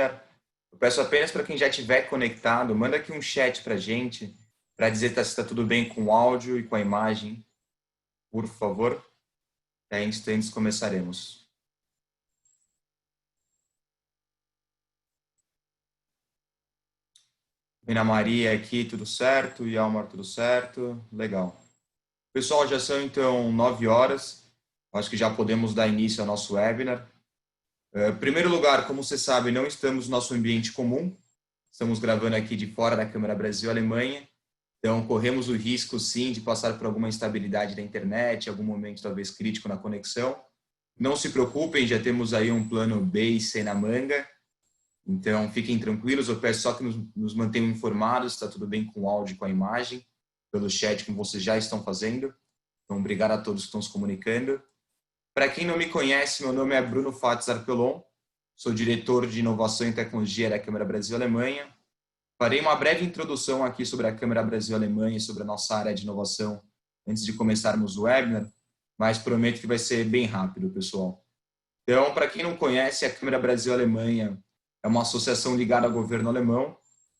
Eu peço apenas para quem já estiver conectado, manda aqui um chat para a gente, para dizer se está tudo bem com o áudio e com a imagem, por favor. Em instantes começaremos. Ana Maria aqui, tudo certo? Yalmar, tudo certo? Legal. Pessoal, já são então 9 horas. Acho que já podemos dar início ao nosso webinar. Em primeiro lugar, como você sabe, não estamos no nosso ambiente comum. Estamos gravando aqui de fora da Câmara Brasil-Alemanha. Então, corremos o risco, sim, de passar por alguma instabilidade da internet, algum momento talvez crítico na conexão. Não se preocupem, já temos aí um plano B e C na manga. Então, fiquem tranquilos. Eu peço só que nos mantenham informados, está tudo bem com o áudio e com a imagem, pelo chat, como vocês já estão fazendo. Então, obrigado a todos que estão se comunicando. Para quem não me conhece, meu nome é Bruno Fates Arpelon, sou diretor de Inovação e Tecnologia da Câmara Brasil-Alemanha. Farei uma breve introdução aqui sobre a Câmara Brasil-Alemanha e sobre a nossa área de inovação antes de começarmos o webinar, mas prometo que vai ser bem rápido, pessoal. Então, para quem não conhece, a Câmara Brasil-Alemanha é uma associação ligada ao governo alemão.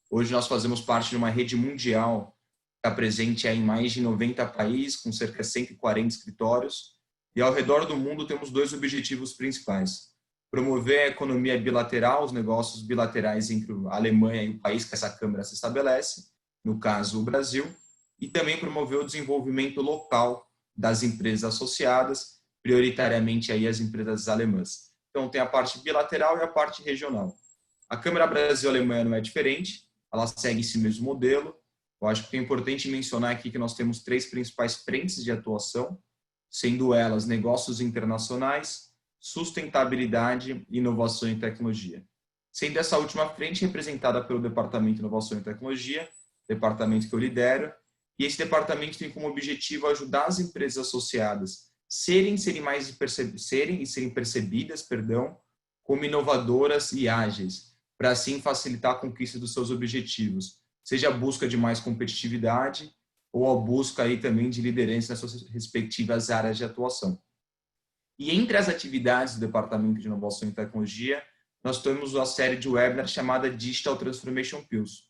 Hoje nós fazemos parte de uma rede mundial que está presente em mais de 90 países, com cerca de 140 escritórios. E ao redor do mundo temos dois objetivos principais: promover a economia bilateral, os negócios bilaterais entre a Alemanha e o país que essa Câmara se estabelece, no caso o Brasil, e também promover o desenvolvimento local das empresas associadas, prioritariamente aí as empresas alemãs. Então tem a parte bilateral e a parte regional. A Câmara Brasil-Alemanha não é diferente, ela segue esse mesmo modelo. Eu acho que é importante mencionar aqui que nós temos três principais frentes de atuação, sendo elas negócios internacionais, sustentabilidade, inovação e tecnologia. Sendo essa última frente representada pelo Departamento de Inovação e Tecnologia, departamento que eu lidero, e esse departamento tem como objetivo ajudar as empresas associadas serem percebidas, como inovadoras e ágeis, para assim facilitar a conquista dos seus objetivos, seja a busca de mais competitividade ou a busca aí também de liderança nas suas respectivas áreas de atuação. E entre as atividades do Departamento de Inovação e Tecnologia, nós temos uma série de webinars chamada Digital Transformation Pills.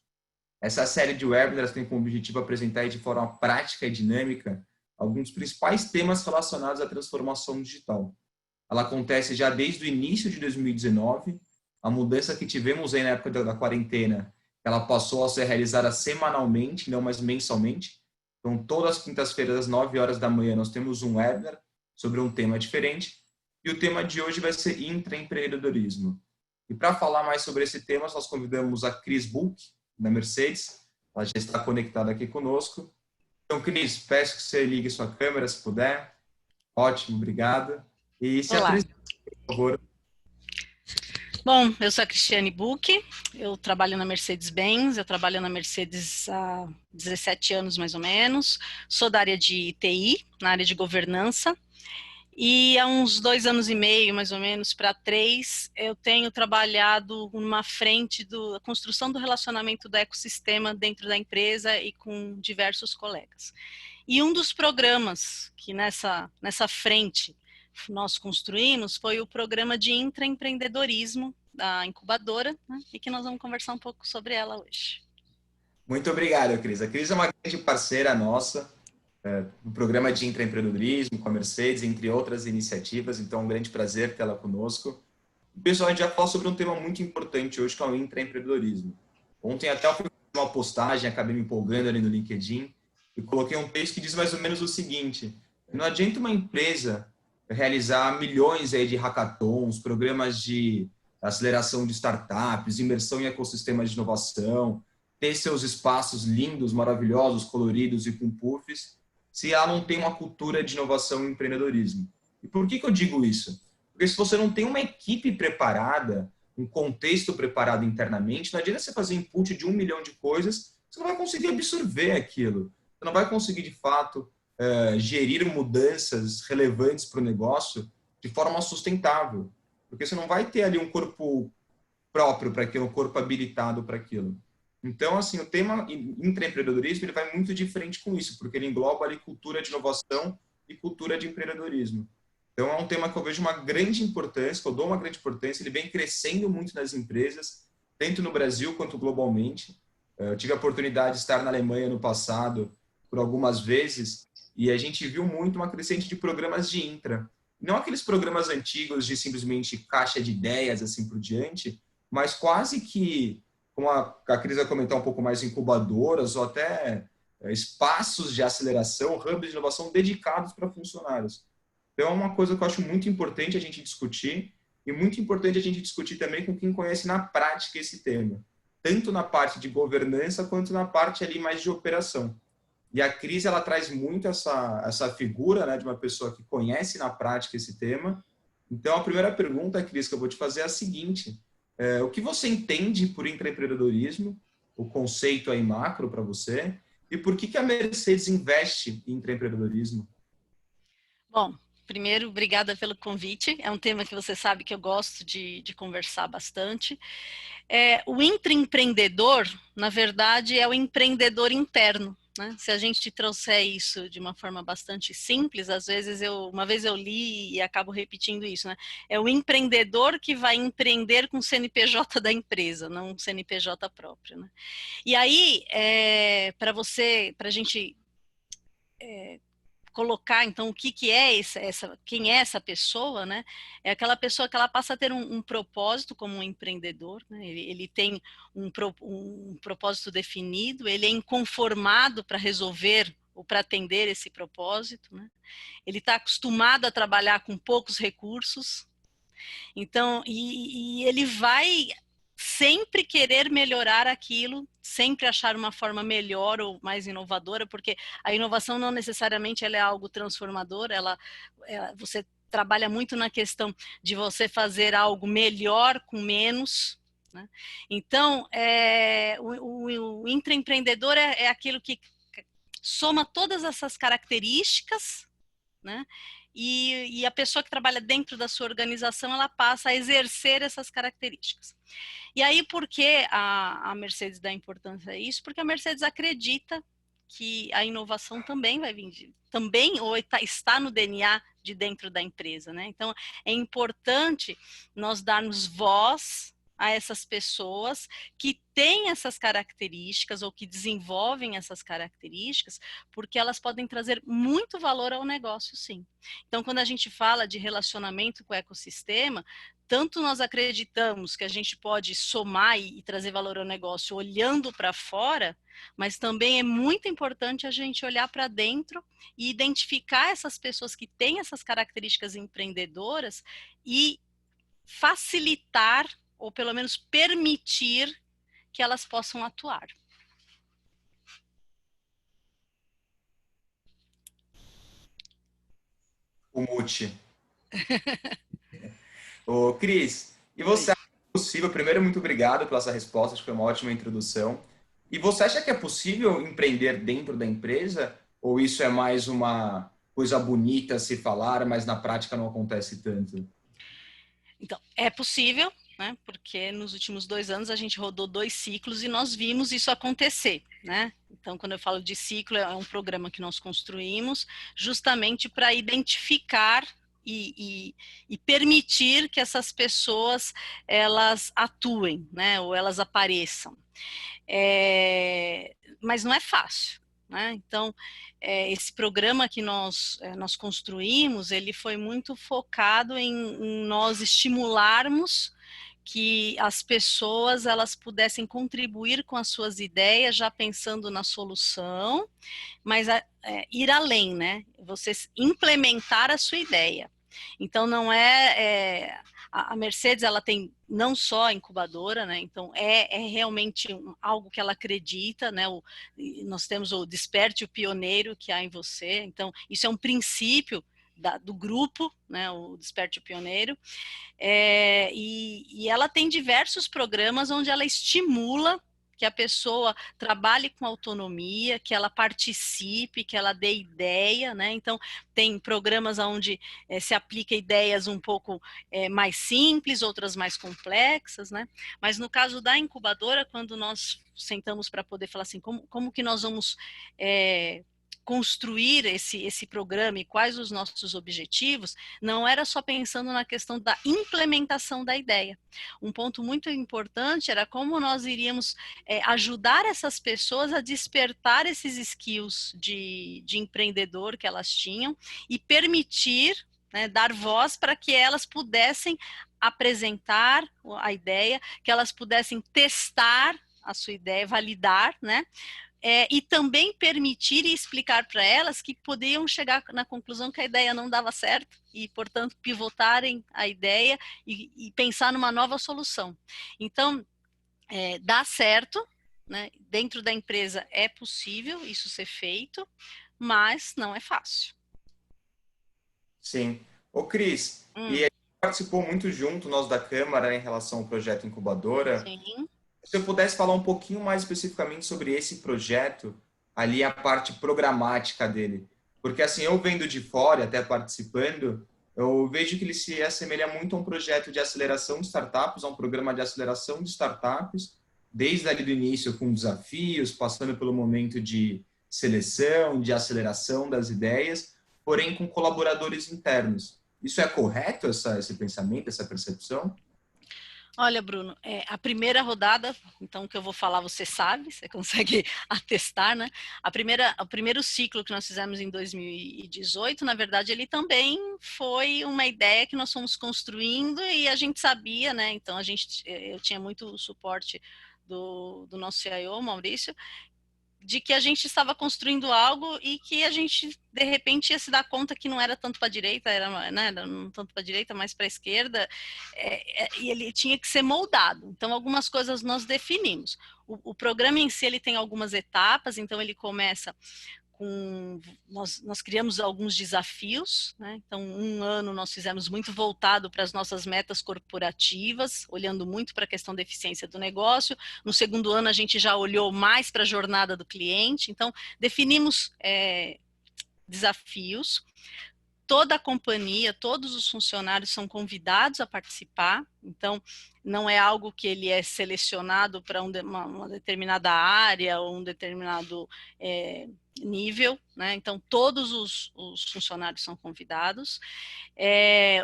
Essa série de webinars tem como objetivo apresentar de forma prática e dinâmica alguns dos principais temas relacionados à transformação digital. Ela acontece já desde o início de 2019, a mudança que tivemos aí na época da quarentena, ela passou a ser realizada semanalmente, não mais mensalmente. Então, todas as quintas-feiras, às 9 horas da manhã, nós temos um webinar sobre um tema diferente. E o tema de hoje vai ser intraempreendedorismo. E para falar mais sobre esse tema, nós convidamos a Cris Bulk, da Mercedes. Ela já está conectada aqui conosco. Então, Cris, peço que você ligue sua câmera, se puder. Ótimo, obrigado. E se apresente, por favor. Bom, eu sou a Cristiane Buch, eu trabalho na Mercedes-Benz, eu trabalho na Mercedes há 17 anos mais ou menos, sou da área de TI, na área de governança, e há uns 2 anos e meio, mais ou menos, para 3, eu tenho trabalhado numa frente da construção do relacionamento do ecossistema dentro da empresa e com diversos colegas. E um dos programas que nessa frente nós construímos foi o programa de intraempreendedorismo da incubadora, né, e que nós vamos conversar um pouco sobre ela hoje. Muito obrigado, Cris. A Cris é uma grande parceira nossa no programa de intraempreendedorismo com a Mercedes, entre outras iniciativas, então é um grande prazer tê-la conosco. Pessoal, a gente já falou sobre um tema muito importante hoje, que é o intraempreendedorismo. Ontem até eu fiz uma postagem, acabei me empolgando ali no LinkedIn, e coloquei um texto que diz mais ou menos o seguinte: não adianta uma empresa realizar milhões aí de hackathons, programas de aceleração de startups, imersão em ecossistemas de inovação, ter seus espaços lindos, maravilhosos, coloridos e com puffs, se ela não tem uma cultura de inovação e empreendedorismo. E por que eu digo isso? Porque se você não tem uma equipe preparada, um contexto preparado internamente, não adianta você fazer input de 1 milhão de coisas, você não vai conseguir absorver aquilo. Você não vai conseguir, de fato, gerir mudanças relevantes para o negócio de forma sustentável. Porque você não vai ter ali um corpo próprio para aquilo, um corpo habilitado para aquilo. Então, assim, o tema intraempreendedorismo ele vai muito de frente com isso, porque ele engloba ali cultura de inovação e cultura de empreendedorismo. Então, é um tema que eu vejo uma grande importância, que eu dou uma grande importância, ele vem crescendo muito nas empresas, tanto no Brasil quanto globalmente. Eu tive a oportunidade de estar na Alemanha no passado, por algumas vezes, e a gente viu muito uma crescente de programas de intra. Não aqueles programas antigos de simplesmente caixa de ideias, assim por diante, mas quase que, como a Cris vai comentar um pouco mais, incubadoras ou até espaços de aceleração, hubs de inovação dedicados para funcionários. Então, é uma coisa que eu acho muito importante a gente discutir e muito importante a gente discutir também com quem conhece na prática esse tema, tanto na parte de governança quanto na parte ali mais de operação. E a Cris, ela traz muito essa figura, né, de uma pessoa que conhece na prática esse tema. Então, a primeira pergunta, Cris, que eu vou te fazer é a seguinte: o que você entende por intraempreendedorismo, o conceito aí macro para você, e por que a Mercedes investe em intraempreendedorismo? Bom, primeiro, obrigada pelo convite. É um tema que você sabe que eu gosto de conversar bastante. O intraempreendedor, na verdade, é o empreendedor interno. Né? Se a gente trouxer isso de uma forma bastante simples, às vezes uma vez eu li e acabo repetindo isso, né? É o empreendedor que vai empreender com o CNPJ da empresa, não um CNPJ próprio. Né? E aí, para a gente colocar então o que é quem é essa pessoa, né? É aquela pessoa que ela passa a ter um propósito como um empreendedor, né? Ele tem um propósito definido, ele é inconformado para resolver ou para atender esse propósito, né? Ele está acostumado a trabalhar com poucos recursos, então e ele vai sempre querer melhorar aquilo, sempre achar uma forma melhor ou mais inovadora, porque a inovação não necessariamente ela é algo transformador, você trabalha muito na questão de você fazer algo melhor com menos. Né? Então, o intraempreendedor é aquilo que soma todas essas características, né? E a pessoa que trabalha dentro da sua organização, ela passa a exercer essas características. E aí, por que a Mercedes dá importância a isso? Porque a Mercedes acredita que a inovação também vai vir, também ou está no DNA de dentro da empresa, né? Então, é importante nós darmos voz a essas pessoas que têm essas características ou que desenvolvem essas características, porque elas podem trazer muito valor ao negócio, sim. Então, quando a gente fala de relacionamento com o ecossistema, tanto nós acreditamos que a gente pode somar e trazer valor ao negócio olhando para fora, mas também é muito importante a gente olhar para dentro e identificar essas pessoas que têm essas características empreendedoras e facilitar, ou pelo menos permitir, que elas possam atuar. O Multi. Ô, Cris, e você Oi. acha que é possível? Primeiro, muito obrigado pela sua resposta, acho que foi uma ótima introdução. E você acha que é possível empreender dentro da empresa? Ou isso é mais uma coisa bonita a se falar, mas na prática não acontece tanto? Então, é possível, né? Porque nos últimos 2 anos a gente rodou 2 ciclos e nós vimos isso acontecer, né? Então, quando eu falo de ciclo, é um programa que nós construímos justamente para identificar e permitir que essas pessoas elas atuem, né? Ou elas apareçam. Mas não é fácil. Né? Então, esse programa que nós construímos, ele foi muito focado em nós estimularmos que as pessoas elas pudessem contribuir com as suas ideias, já pensando na solução, mas ir além, né? Você implementar a sua ideia. Então não a Mercedes ela tem não só a incubadora, né? Então é realmente algo que ela acredita, né? Nós temos o desperte o pioneiro que há em você. Então isso é um princípio do grupo, né? O desperte o pioneiro. E ela tem diversos programas onde ela estimula que a pessoa trabalhe com autonomia, que ela participe, que ela dê ideia, né? Então, tem programas onde se aplica ideias um pouco mais simples, outras mais complexas, né? Mas no caso da incubadora, quando nós sentamos para poder falar assim, como que nós vamos construir esse programa e quais os nossos objetivos, não era só pensando na questão da implementação da ideia. Um ponto muito importante era como nós iríamos ajudar essas pessoas a despertar esses skills de empreendedor que elas tinham e permitir, né, dar voz para que elas pudessem apresentar a ideia, que elas pudessem testar a sua ideia, validar, né? E também permitir e explicar para elas que podiam chegar na conclusão que a ideia não dava certo e, portanto, pivotarem a ideia e pensar numa nova solução. Então, dá certo, né? Dentro da empresa é possível isso ser feito, mas não é fácil. Sim. Ô, Cris, e a gente participou muito junto, nós da Câmara, em relação ao projeto Incubadora. Sim. Se eu pudesse falar um pouquinho mais especificamente sobre esse projeto, ali a parte programática dele. Porque assim, eu vendo de fora, até participando, eu vejo que ele se assemelha muito a um projeto de aceleração de startups, a um programa de aceleração de startups, desde ali do início com desafios, passando pelo momento de seleção, de aceleração das ideias, porém com colaboradores internos. Isso é correto, esse pensamento, essa percepção? Olha, Bruno, a primeira rodada, então, que eu vou falar, você sabe, você consegue atestar, né? O primeiro ciclo que nós fizemos em 2018, na verdade, ele também foi uma ideia que nós fomos construindo e a gente sabia, né? Então, eu tinha muito suporte do nosso CIO, Maurício, de que a gente estava construindo algo e que a gente de repente ia se dar conta que não era tanto para a direita, era, né, não tanto para a direita, mas para a esquerda, e ele tinha que ser moldado. Então, algumas coisas nós definimos. O programa em si ele tem algumas etapas, então ele começa nós criamos alguns desafios, né? Então, um ano nós fizemos muito voltado para as nossas metas corporativas, olhando muito para a questão da eficiência do negócio. No segundo ano, a gente já olhou mais para a jornada do cliente. Então, definimos desafios. Toda a companhia, todos os funcionários são convidados a participar, então não é algo que ele é selecionado para uma determinada área ou um determinado nível, né? Então todos os funcionários são convidados.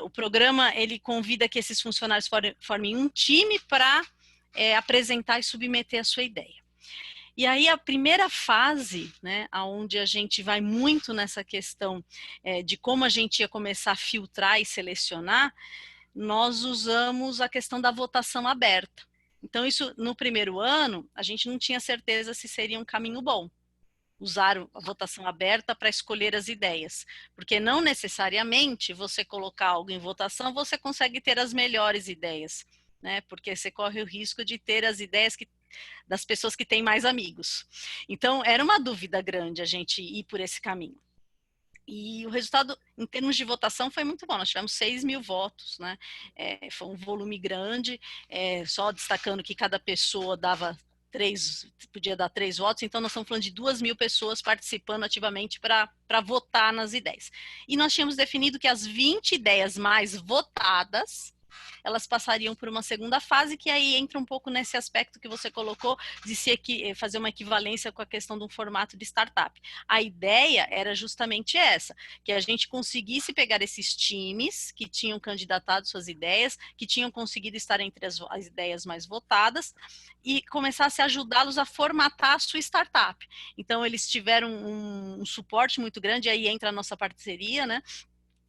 O programa ele convida que esses funcionários formem um time para apresentar e submeter a sua ideia. E aí a primeira fase, né, onde a gente vai muito nessa questão de como a gente ia começar a filtrar e selecionar, nós usamos a questão da votação aberta. Então isso, no primeiro ano, a gente não tinha certeza se seria um caminho bom, usar a votação aberta para escolher as ideias, porque não necessariamente você colocar algo em votação, você consegue ter as melhores ideias, né, porque você corre o risco de ter as ideias das pessoas que têm mais amigos. Então, era uma dúvida grande a gente ir por esse caminho. E o resultado, em termos de votação, foi muito bom. Nós tivemos 6 mil votos, né? Foi um volume grande, só destacando que cada pessoa podia dar 3 votos, então nós estamos falando de 2 mil pessoas participando ativamente para votar nas ideias. E nós tínhamos definido que as 20 ideias mais votadas, elas passariam por uma segunda fase, que aí entra um pouco nesse aspecto que você colocou, de fazer uma equivalência com a questão de um formato de startup. A ideia era justamente essa, que a gente conseguisse pegar esses times que tinham candidatado suas ideias, que tinham conseguido estar entre as ideias mais votadas, e começasse a ajudá-los a formatar a sua startup. Então, eles tiveram um suporte muito grande, aí entra a nossa parceria, né?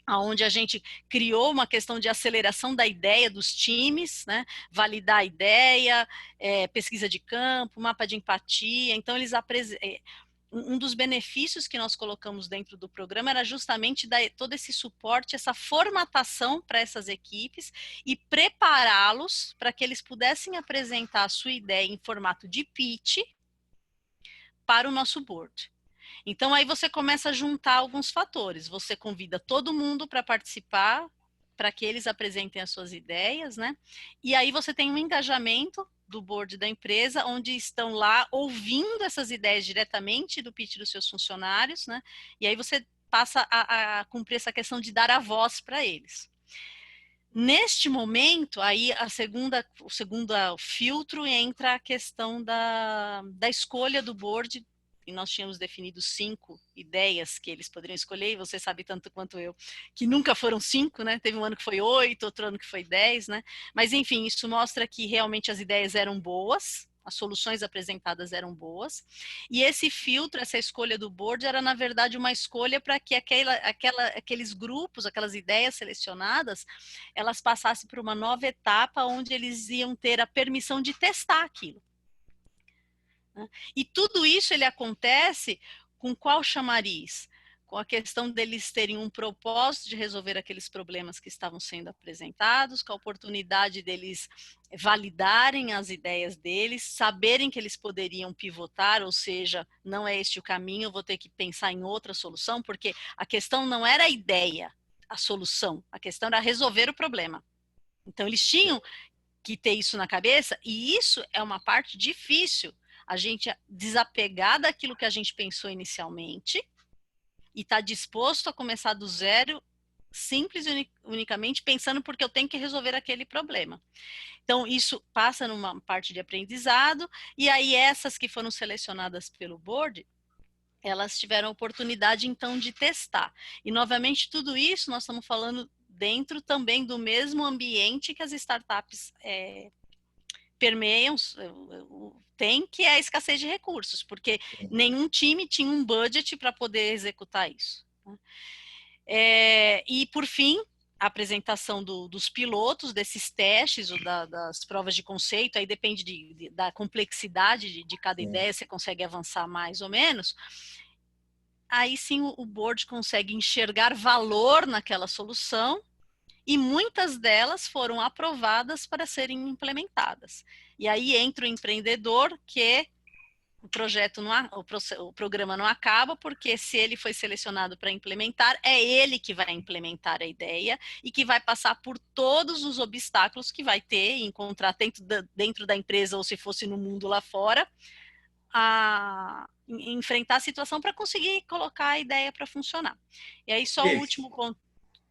Onde a gente criou uma questão de aceleração da ideia dos times, né? Validar a ideia, pesquisa de campo, mapa de empatia. Então, um dos benefícios que nós colocamos dentro do programa era justamente dar todo esse suporte, essa formatação para essas equipes e prepará-los para que eles pudessem apresentar a sua ideia em formato de pitch para o nosso board. Então, aí você começa a juntar alguns fatores. Você convida todo mundo para participar, para que eles apresentem as suas ideias, né? E aí você tem um engajamento do board da empresa, onde estão lá ouvindo essas ideias diretamente do pitch dos seus funcionários, né? E aí você passa a cumprir essa questão de dar a voz para eles. Neste momento, aí o segundo filtro entra a questão da escolha do board e nós tínhamos definido 5 ideias que eles poderiam escolher, e você sabe tanto quanto eu, que nunca foram 5, né? Teve um ano que foi 8, outro ano que foi 10, né? Mas, enfim, isso mostra que realmente as ideias eram boas, as soluções apresentadas eram boas, e esse filtro, essa escolha do board era, na verdade, uma escolha para que aqueles grupos, aquelas ideias selecionadas, elas passassem por uma nova etapa onde eles iam ter a permissão de testar aquilo. E tudo isso ele acontece com qual chamariz? Com a questão deles terem um propósito de resolver aqueles problemas que estavam sendo apresentados, com a oportunidade deles validarem as ideias deles, saberem que eles poderiam pivotar, ou seja, não é este o caminho, eu vou ter que pensar em outra solução, porque a questão não era a ideia, a solução, a questão era resolver o problema. Então eles tinham que ter isso na cabeça, e isso é uma parte difícil, a gente desapegar daquilo que a gente pensou inicialmente e estar disposto a começar do zero, simples e unicamente pensando porque eu tenho que resolver aquele problema. Então, isso passa numa parte de aprendizado, e aí essas que foram selecionadas pelo board, elas tiveram a oportunidade, então, de testar. E, novamente, tudo isso nós estamos falando dentro também do mesmo ambiente que as startups permeiam, tem, que é a escassez de recursos, porque nenhum time tinha um budget para poder executar isso. E, por fim, a apresentação dos pilotos, desses testes, ou das provas de conceito, aí depende da complexidade de cada ideia, você consegue avançar mais ou menos. Aí sim o board consegue enxergar valor naquela solução, e muitas delas foram aprovadas para serem implementadas. E aí entra o empreendedor, que o projeto o programa não acaba, porque se ele foi selecionado para implementar, é ele que vai implementar a ideia e que vai passar por todos os obstáculos que vai ter e encontrar dentro da empresa, ou se fosse no mundo lá fora, a enfrentar a situação para conseguir colocar a ideia para funcionar. E aí só o último ponto.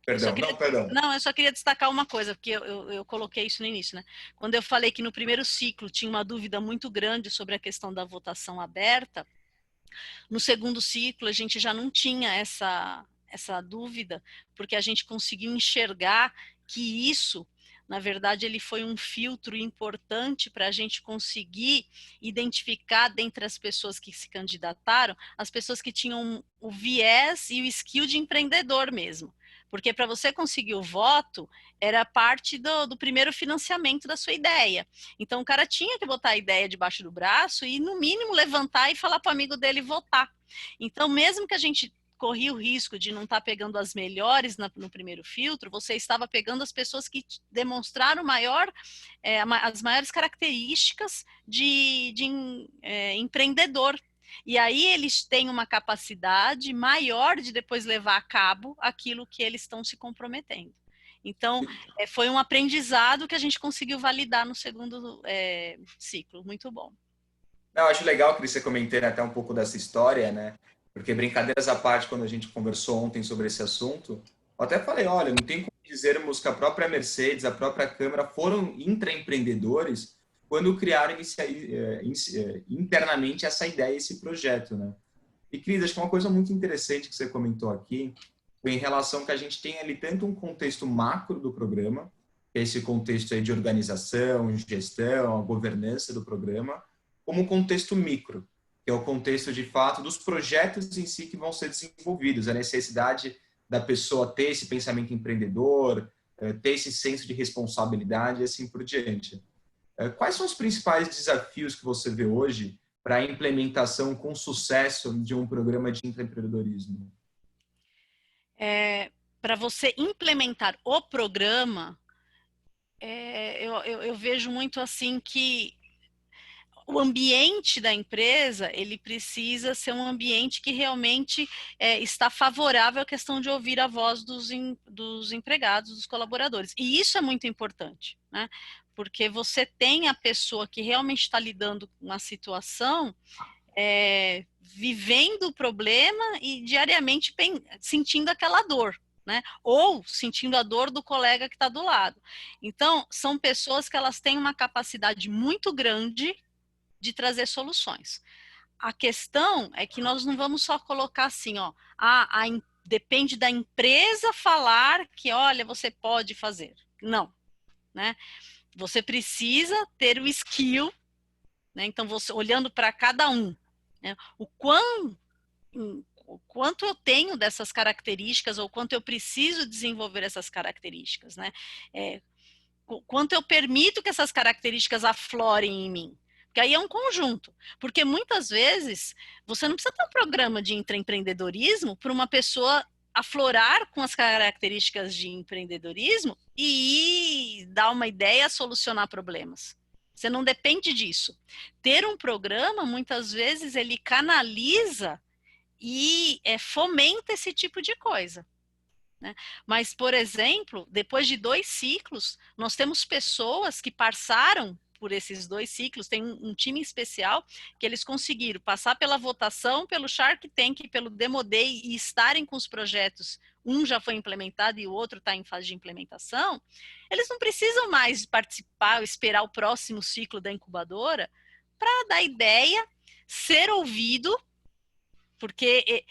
Perdão, não, perdão. Não, eu só queria destacar uma coisa, porque eu coloquei isso no início, né? Quando eu falei que no primeiro ciclo tinha uma dúvida muito grande sobre a questão da votação aberta, no segundo ciclo a gente já não tinha essa dúvida, porque a gente conseguiu enxergar que isso, na verdade, ele foi um filtro importante para a gente conseguir identificar, dentre as pessoas que se candidataram, as pessoas que tinham o viés e o skill de empreendedor mesmo. Porque para você conseguir o voto, era parte do primeiro financiamento da sua ideia. Então, o cara tinha que botar a ideia debaixo do braço e, no mínimo, levantar e falar para o amigo dele votar. Então, mesmo que a gente corria o risco de não estar pegando as melhores no primeiro filtro, você estava pegando as pessoas que demonstraram as maiores características de empreendedor. E aí eles têm uma capacidade maior de depois levar a cabo aquilo que eles estão se comprometendo. Então, foi um aprendizado que a gente conseguiu validar no segundo ciclo. Muito bom. Eu acho legal que você comentei até um pouco dessa história, né? Porque, brincadeiras à parte, quando a gente conversou ontem sobre esse assunto, eu até falei, olha, não tem como dizermos que a própria Mercedes, a própria Câmara foram intraempreendedores quando criaram internamente essa ideia, esse projeto, né? E, Cris, acho que uma coisa muito interessante que você comentou aqui foi em relação que a gente tem ali tanto um contexto macro do programa, que é esse contexto aí de organização, gestão, a governança do programa, como um contexto micro, que é o contexto, de fato, dos projetos em si que vão ser desenvolvidos, a necessidade da pessoa ter esse pensamento empreendedor, ter esse senso de responsabilidade e assim por diante. Quais são os principais desafios que você vê hoje para a implementação com sucesso de um programa de intraempreendedorismo? Para você implementar o programa, eu vejo muito assim que o ambiente da empresa, ele precisa ser um ambiente que realmente está favorável à questão de ouvir a voz dos empregados, dos colaboradores. E isso é muito importante, né? Porque você tem a pessoa que realmente está lidando com a situação, vivendo o problema e diariamente sentindo aquela dor, né? Ou sentindo a dor do colega que está do lado. Então, são pessoas que elas têm uma capacidade muito grande de trazer soluções. a questão é que nós não vamos só colocar assim, ó, depende da empresa falar que, olha, você pode fazer. Não, né? Você precisa ter o skill, né? Então, você olhando para cada um, né? O quanto eu tenho dessas características ou quanto eu preciso desenvolver essas características, né? Quanto eu permito que essas características aflorem em mim. Porque aí é um conjunto. Porque muitas vezes você não precisa ter um programa de intraempreendedorismo para uma pessoa aflorar com as características de empreendedorismo e dar uma ideia, solucionar problemas. Você não depende disso. Ter um programa, muitas vezes, ele canaliza e fomenta esse tipo de coisa. Né? Mas, por exemplo, depois de 2 ciclos, nós temos pessoas que passaram por esses 2 ciclos, tem um time especial que eles conseguiram passar pela votação, pelo Shark Tank, pelo Demo Day e estarem com os projetos, um já foi implementado e o outro está em fase de implementação, eles não precisam mais participar, esperar o próximo ciclo da incubadora para dar ideia, ser ouvido, porque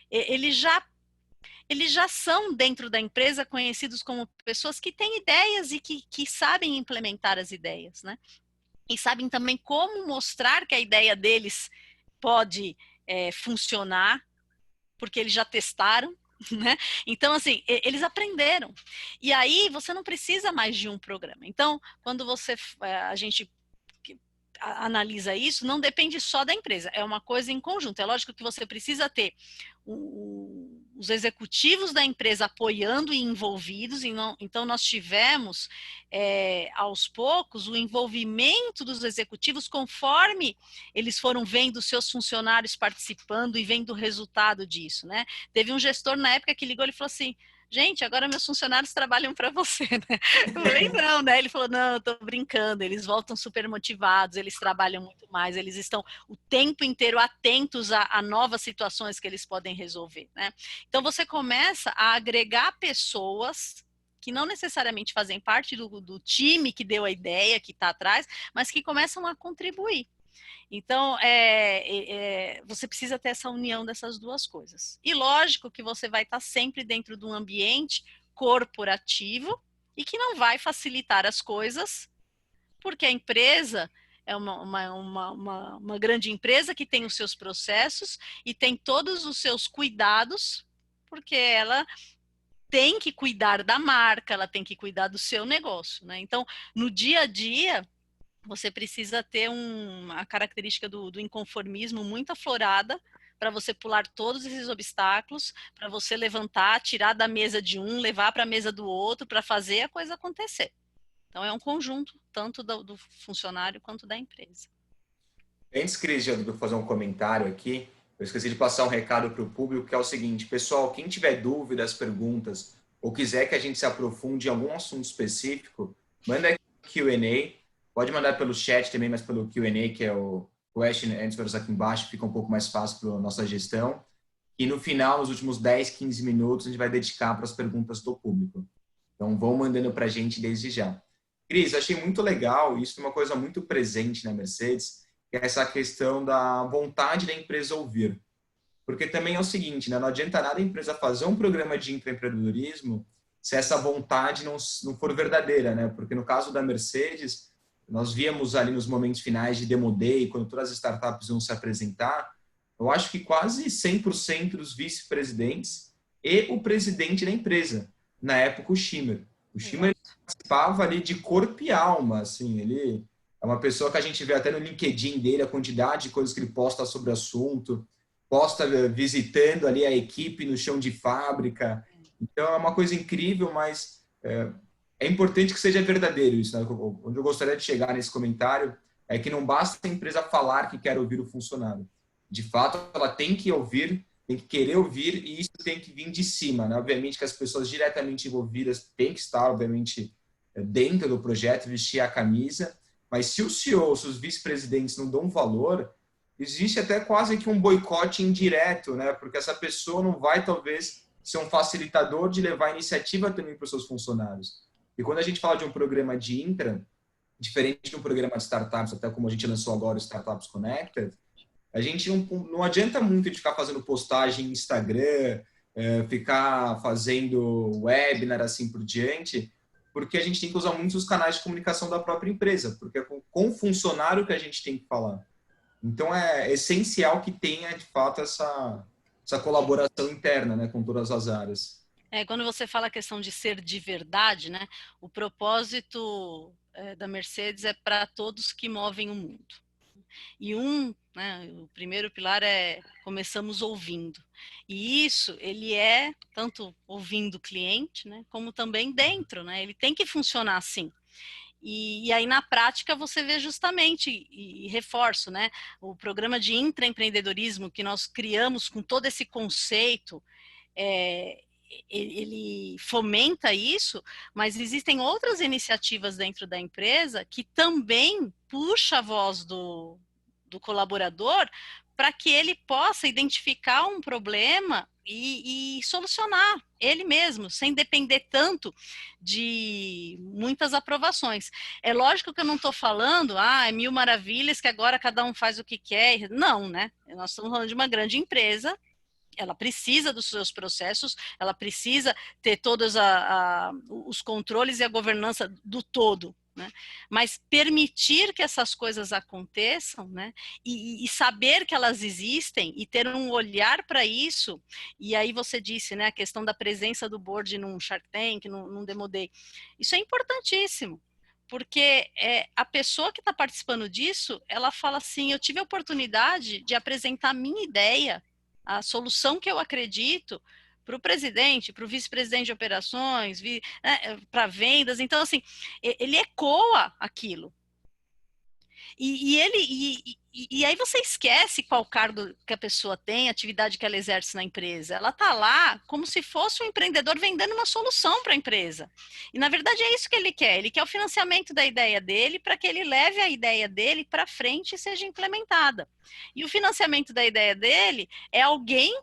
eles já são, dentro da empresa, conhecidos como pessoas que têm ideias e que sabem implementar as ideias, né? E sabem também como mostrar que a ideia deles pode funcionar, porque eles já testaram, né? Então, assim, eles aprenderam. E aí, você não precisa mais de um programa. Então, quando a gente analisa isso, não depende só da empresa, é uma coisa em conjunto. É lógico que você precisa ter os executivos da empresa apoiando e envolvidos, então nós tivemos aos poucos o envolvimento dos executivos conforme eles foram vendo seus funcionários participando e vendo o resultado disso, né? Teve um gestor na época que ligou e falou assim: gente, agora meus funcionários trabalham para você, né? Eu falei, não, né? Ele falou, não, eu tô brincando, eles voltam super motivados, eles trabalham muito mais, eles estão o tempo inteiro atentos a novas situações que eles podem resolver, né? Então, você começa a agregar pessoas que não necessariamente fazem parte do time que deu a ideia, que está atrás, mas que começam a contribuir. Então, você precisa ter essa união dessas duas coisas. E lógico que você vai estar sempre dentro de um ambiente corporativo e que não vai facilitar as coisas, porque a empresa é uma grande empresa que tem os seus processos e tem todos os seus cuidados, porque ela tem que cuidar da marca, ela tem que cuidar do seu negócio, né? Então, no dia a dia, você precisa ter a característica do inconformismo muito aflorada para você pular todos esses obstáculos, para você levantar, tirar da mesa de um, levar para a mesa do outro, para fazer a coisa acontecer. Então, é um conjunto, tanto do funcionário quanto da empresa. Antes, Cris, de eu fazer um comentário aqui, eu esqueci de passar um recado para o público, que é o seguinte: pessoal, quem tiver dúvidas, perguntas, ou quiser que a gente se aprofunde em algum assunto específico, manda aqui no Q&A, pode mandar pelo chat também, mas pelo Q&A, que é o Question Answers aqui embaixo, fica um pouco mais fácil para a nossa gestão. E no final, nos últimos 10, 15 minutos, a gente vai dedicar para as perguntas do público. Então, vão mandando para a gente desde já. Cris, achei muito legal, isso é uma coisa muito presente na Mercedes, que é essa questão da vontade da empresa ouvir. Porque também é o seguinte, né? Não adianta nada a empresa fazer um programa de intraempreendedorismo se essa vontade não for verdadeira, né? Porque no caso da Mercedes, nós víamos ali nos momentos finais de Demo Day, quando todas as startups iam se apresentar, eu acho que quase 100% dos vice-presidentes e o presidente da empresa, na época o Schimmer. O Schimmer participava ali de corpo e alma, assim, ele é uma pessoa que a gente vê até no LinkedIn dele, a quantidade de coisas que ele posta sobre o assunto, posta visitando ali a equipe no chão de fábrica. Então é uma coisa incrível, mas é importante que seja verdadeiro isso, né? Onde eu gostaria de chegar nesse comentário é que não basta a empresa falar que quer ouvir o funcionário. De fato, ela tem que ouvir, tem que querer ouvir, e isso tem que vir de cima, né? Obviamente que as pessoas diretamente envolvidas têm que estar, obviamente, dentro do projeto, vestir a camisa, mas se o CEO, se os vice-presidentes não dão valor, existe até quase que um boicote indireto, né? Porque essa pessoa não vai, talvez, ser um facilitador de levar a iniciativa também para os seus funcionários. E quando a gente fala de um programa de intra, diferente de um programa de startups, até como a gente lançou agora o Startups Connected, A gente não adianta muito de ficar fazendo postagem no Instagram, ficar fazendo webinar assim por diante, porque a gente tem que usar muito os canais de comunicação da própria empresa, porque é com o funcionário que a gente tem que falar. Então, é essencial que tenha, de fato, essa colaboração interna, né, com todas as áreas. Quando você fala a questão de ser de verdade, né, o propósito da Mercedes é para todos que movem o mundo. E né, o primeiro pilar é começamos ouvindo. E isso, ele é tanto ouvindo o cliente, né, como também dentro, né, ele tem que funcionar assim. E aí, na prática, você vê justamente, e reforço, né, o programa de intraempreendedorismo que nós criamos com todo esse conceito, ele fomenta isso, mas existem outras iniciativas dentro da empresa que também puxa a voz do colaborador para que ele possa identificar um problema e solucionar ele mesmo, sem depender tanto de muitas aprovações. É lógico que eu não estou falando, é mil maravilhas que agora cada um faz o que quer. Não, né? Nós estamos falando de uma grande empresa, ela precisa dos seus processos, ela precisa ter todos os controles e a governança do todo, né? Mas permitir que essas coisas aconteçam, né? E saber que elas existem e ter um olhar para isso. E aí você disse, né, a questão da presença do board num Shark Tank, num Demo Day. Isso é importantíssimo. Porque a pessoa que está participando disso, ela fala assim, eu tive a oportunidade de apresentar a minha ideia, a solução que eu acredito, para o presidente, para o vice-presidente de operações, né, para vendas. Então, assim, ele ecoa aquilo. E aí você esquece qual cargo que a pessoa tem, a atividade que ela exerce na empresa. Ela está lá como se fosse um empreendedor vendendo uma solução para a empresa. E, na verdade, é isso que ele quer. Ele quer o financiamento da ideia dele para que ele leve a ideia dele para frente e seja implementada. E o financiamento da ideia dele é alguém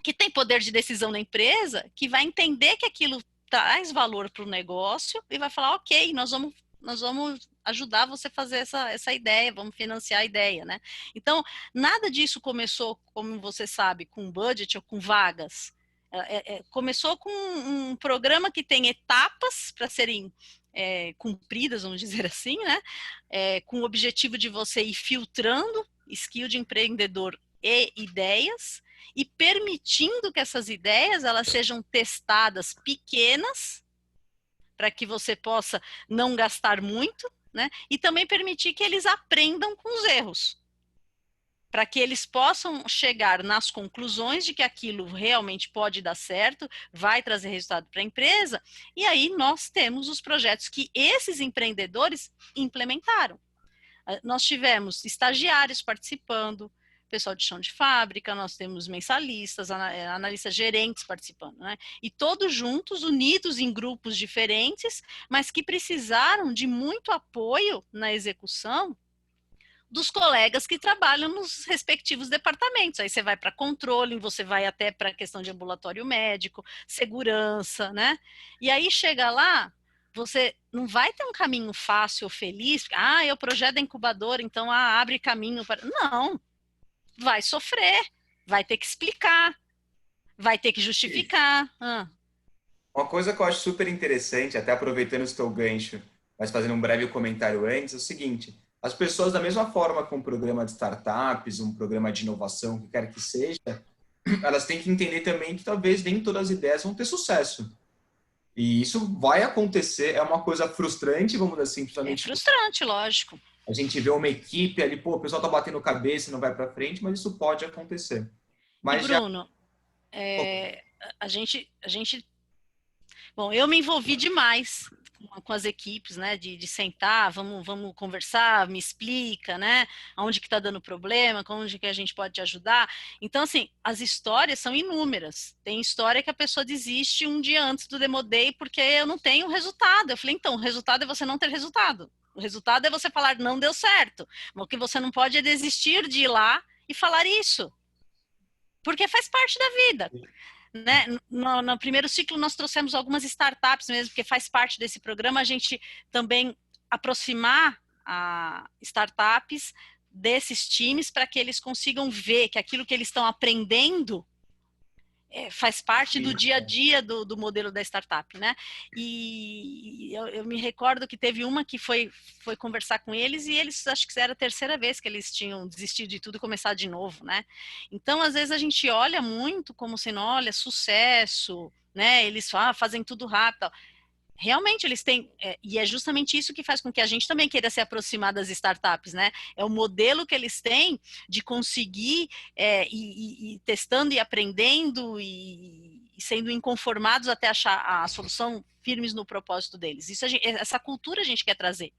que tem poder de decisão na empresa, que vai entender que aquilo traz valor para o negócio e vai falar, ok, nós vamos ajudar você a fazer essa ideia, vamos financiar a ideia, né? Então, nada disso começou, como você sabe, com budget ou com vagas. Começou com um programa que tem etapas para serem cumpridas, vamos dizer assim, né? Com o objetivo de você ir filtrando skill de empreendedor e ideias, e permitindo que essas ideias elas sejam testadas pequenas, para que você possa não gastar muito, né? E também permitir que eles aprendam com os erros, para que eles possam chegar nas conclusões de que aquilo realmente pode dar certo, vai trazer resultado para a empresa, e aí nós temos os projetos que esses empreendedores implementaram. Nós tivemos estagiários participando, pessoal de chão de fábrica, nós temos mensalistas, analistas gerentes participando, né? E todos juntos, unidos em grupos diferentes, mas que precisaram de muito apoio na execução dos colegas que trabalham nos respectivos departamentos. Aí você vai para controle, você vai até para a questão de ambulatório médico, segurança, né? E aí chega lá, você não vai ter um caminho fácil ou feliz, é o projeto da incubadora, então abre caminho para... Não, vai sofrer, vai ter que explicar, vai ter que justificar. Uma coisa que eu acho super interessante, até aproveitando o teu gancho, mas fazendo um breve comentário antes, é o seguinte: as pessoas, da mesma forma que um programa de startups, um programa de inovação, o que quer que seja, elas têm que entender também que talvez nem todas as ideias vão ter sucesso. E isso vai acontecer, é uma coisa frustrante, vamos dizer assim, É principalmente. frustrante, lógico. A gente vê uma equipe ali, pô, o pessoal tá batendo cabeça e não vai para frente, mas isso pode acontecer. E Mas já. Bruno, a gente Bom, eu me envolvi demais com as equipes, né, de sentar, vamos conversar, me explica, né, aonde que está dando problema, onde que a gente pode te ajudar. Então, assim, as histórias são inúmeras. Tem história que a pessoa desiste um dia antes do Demo Day porque eu não tenho resultado. Eu falei, então, o resultado é você não ter resultado. O resultado é você falar, não deu certo. Mas o que você não pode é desistir de ir lá e falar isso. Porque faz parte da vida. Né? No primeiro ciclo nós trouxemos algumas startups mesmo, porque faz parte desse programa a gente também aproximar startups desses times para que eles consigam ver que aquilo que eles estão aprendendo faz parte do dia a dia do modelo da startup, né? E eu me recordo que teve uma que foi conversar com eles e eles, acho que era a terceira vez que eles tinham desistido de tudo e começado de novo, né? Então, às vezes a gente olha muito como sendo, olha, sucesso, né? Eles fazem tudo rápido. Realmente eles têm, e é justamente isso que faz com que a gente também queira se aproximar das startups, né? É o modelo que eles têm de conseguir ir testando e aprendendo e sendo inconformados até achar a solução firmes no propósito deles. Essa cultura a gente quer trazer.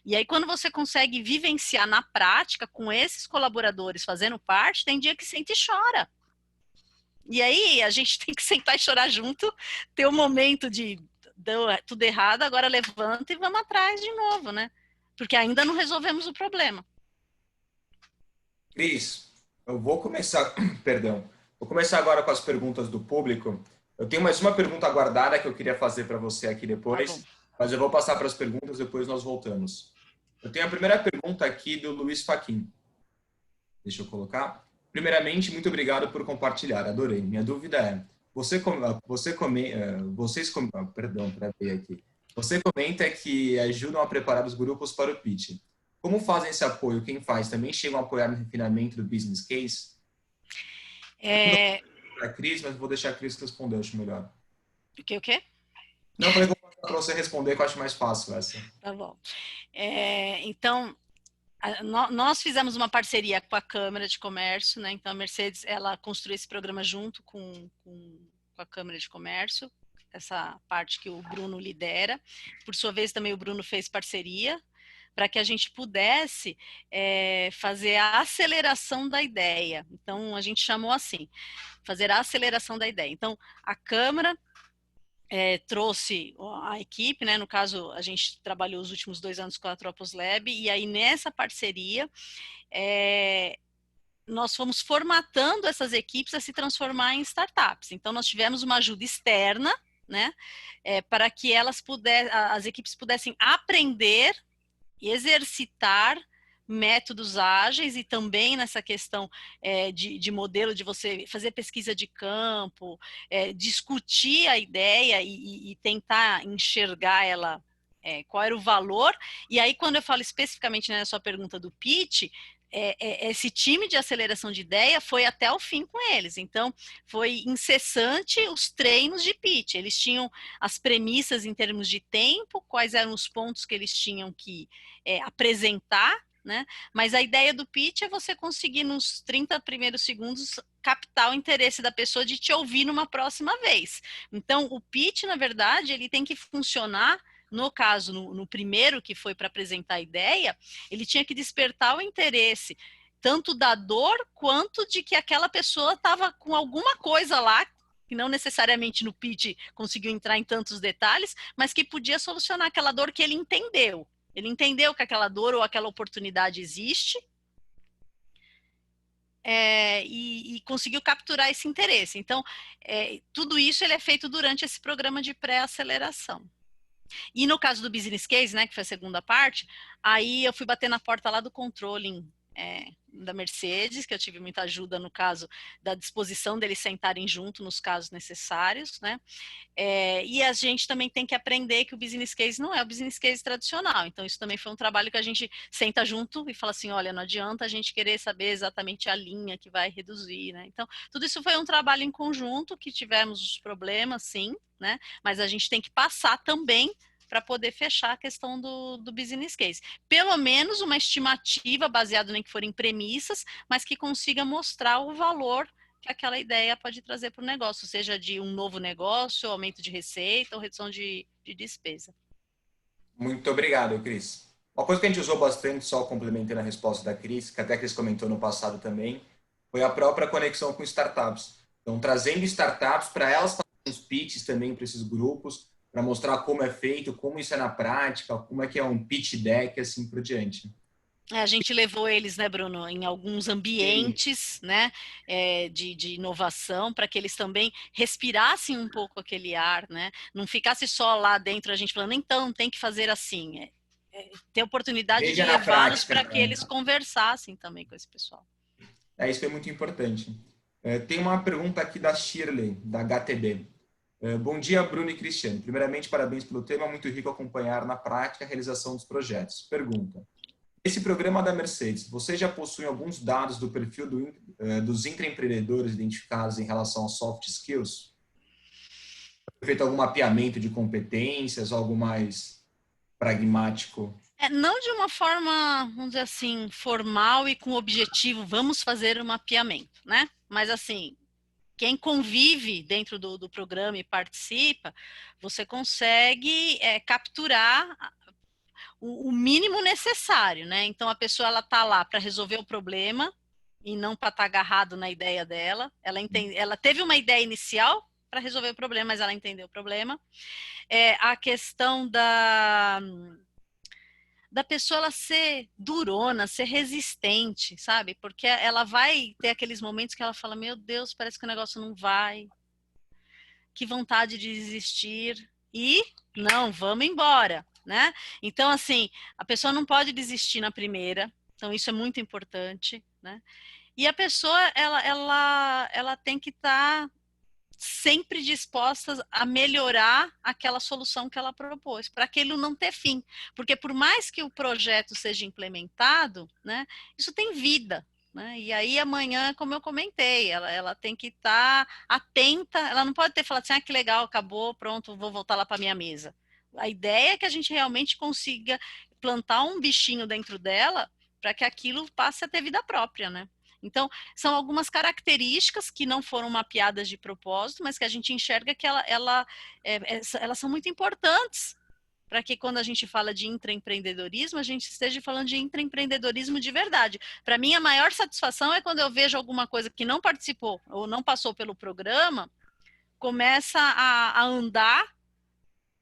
E aí, quando você consegue vivenciar na prática com esses colaboradores fazendo parte, tem dia que sente e chora. E aí, a gente tem que sentar e chorar junto, ter um momento de deu tudo errado, agora levanta e vamos atrás de novo, né? Porque ainda não resolvemos o problema. Cris, eu vou começar, perdão, vou começar agora com as perguntas do público. Eu tenho mais uma pergunta guardada que eu queria fazer para você aqui depois, mas eu vou passar para as perguntas, depois nós voltamos. Eu tenho a primeira pergunta aqui do Luiz Faquin. Deixa eu colocar. Primeiramente, muito obrigado por compartilhar, adorei. Minha dúvida é, você comenta que ajudam a preparar os grupos para o pitch. Como fazem esse apoio? Quem faz? Também chegam a apoiar no refinamento do business case? Para a Cris, mas vou deixar a Cris responder, acho melhor. O quê? Não, falei que vou passar para você responder, que eu acho mais fácil essa. Tá bom. Então, nós fizemos uma parceria com a Câmara de Comércio, né? Então, a Mercedes, ela construiu esse programa junto com a Câmara de Comércio, essa parte que o Bruno lidera. Por sua vez, também o Bruno fez parceria para que a gente pudesse fazer a aceleração da ideia. Então, a gente chamou assim, fazer a aceleração da ideia. Então, a Câmara trouxe a equipe, né? No caso, a gente trabalhou os últimos 2 anos com a Tropos Lab, e aí nessa parceria, nós fomos formatando essas equipes a se transformar em startups. Então, nós tivemos uma ajuda externa, né? Para que as equipes pudessem aprender e exercitar métodos ágeis e também nessa questão de modelo, de você fazer pesquisa de campo, discutir a ideia e tentar enxergar ela, qual era o valor. E aí, quando eu falo especificamente na sua pergunta do pitch, esse time de aceleração de ideia foi até o fim com eles. Então, foi incessante os treinos de pitch. Eles tinham as premissas em termos de tempo, quais eram os pontos que eles tinham que apresentar, né? Mas a ideia do pitch é você conseguir, nos 30 primeiros segundos, captar o interesse da pessoa de te ouvir numa próxima vez. Então, o pitch, na verdade, ele tem que funcionar. No caso, no primeiro, que foi para apresentar a ideia, ele tinha que despertar o interesse tanto da dor quanto de que aquela pessoa estava com alguma coisa lá, que não necessariamente no pitch conseguiu entrar em tantos detalhes, mas que podia solucionar aquela dor que ele entendeu. Ele entendeu que aquela dor ou aquela oportunidade existe, e conseguiu capturar esse interesse. Então, tudo isso ele é feito durante esse programa de pré-aceleração. E no caso do business case, né, que foi a segunda parte, aí eu fui bater na porta lá do controlling da Mercedes, que eu tive muita ajuda no caso da disposição deles sentarem junto nos casos necessários, né? E a gente também tem que aprender que o business case não é o business case tradicional. Então, isso também foi um trabalho que a gente senta junto e fala assim, olha, não adianta a gente querer saber exatamente a linha que vai reduzir, né? Então, tudo isso foi um trabalho em conjunto, que tivemos os problemas, sim, né? Mas a gente tem que passar também para poder fechar a questão do business case. Pelo menos uma estimativa baseada nem que for em premissas, mas que consiga mostrar o valor que aquela ideia pode trazer para o negócio, seja de um novo negócio, aumento de receita ou redução de despesa. Muito obrigado, Cris. Uma coisa que a gente usou bastante, só complementando a resposta da Cris, que até a Cris comentou no passado também, foi a própria conexão com startups. Então, trazendo startups para elas fazerem os pitches também para esses grupos, para mostrar como é feito, como isso é na prática, como é que é um pitch deck, assim por diante. A gente levou eles, né, Bruno, em alguns ambientes, né, de inovação, para que eles também respirassem um pouco aquele ar, né, não ficasse só lá dentro a gente falando, então, tem que fazer assim. ter oportunidade de Veja na levá-los prática, para que né? eles conversassem também com esse pessoal. Isso é muito importante. Tem uma pergunta aqui da Shirley, da HTB. Bom dia, Bruno e Cristiano. Primeiramente, parabéns pelo tema, muito rico acompanhar na prática a realização dos projetos. Pergunta: esse programa da Mercedes, você já possui alguns dados do perfil dos intraempreendedores identificados em relação aos soft skills? Foi feito algum mapeamento de competências, algo mais pragmático? Não de uma forma, vamos dizer assim, formal e com objetivo, vamos fazer um mapeamento, né? Mas assim, quem convive dentro do programa e participa, você consegue capturar o mínimo necessário, né? Então a pessoa ela tá lá para resolver o problema e não para estar agarrado na ideia dela. Ela teve uma ideia inicial para resolver o problema, mas ela entendeu o problema. A questão da pessoa ela ser durona, ser resistente, sabe? Porque ela vai ter aqueles momentos que ela fala, meu Deus, parece que o negócio não vai, que vontade de desistir, e não, vamos embora, né? Então, assim, a pessoa não pode desistir na primeira, então isso é muito importante, né? E a pessoa, ela tem que estar sempre dispostas a melhorar aquela solução que ela propôs, para aquilo não ter fim. Porque por mais que o projeto seja implementado, né, isso tem vida. Né? E aí amanhã, como eu comentei, ela tem que estar atenta, ela não pode ter falado assim, que legal, acabou, pronto, vou voltar lá para minha mesa. A ideia é que a gente realmente consiga plantar um bichinho dentro dela para que aquilo passe a ter vida própria, né? Então, são algumas características que não foram mapeadas de propósito, mas que a gente enxerga que elas são muito importantes para que quando a gente fala de intraempreendedorismo, a gente esteja falando de intraempreendedorismo de verdade. Para mim, a maior satisfação é quando eu vejo alguma coisa que não participou ou não passou pelo programa, começa a andar,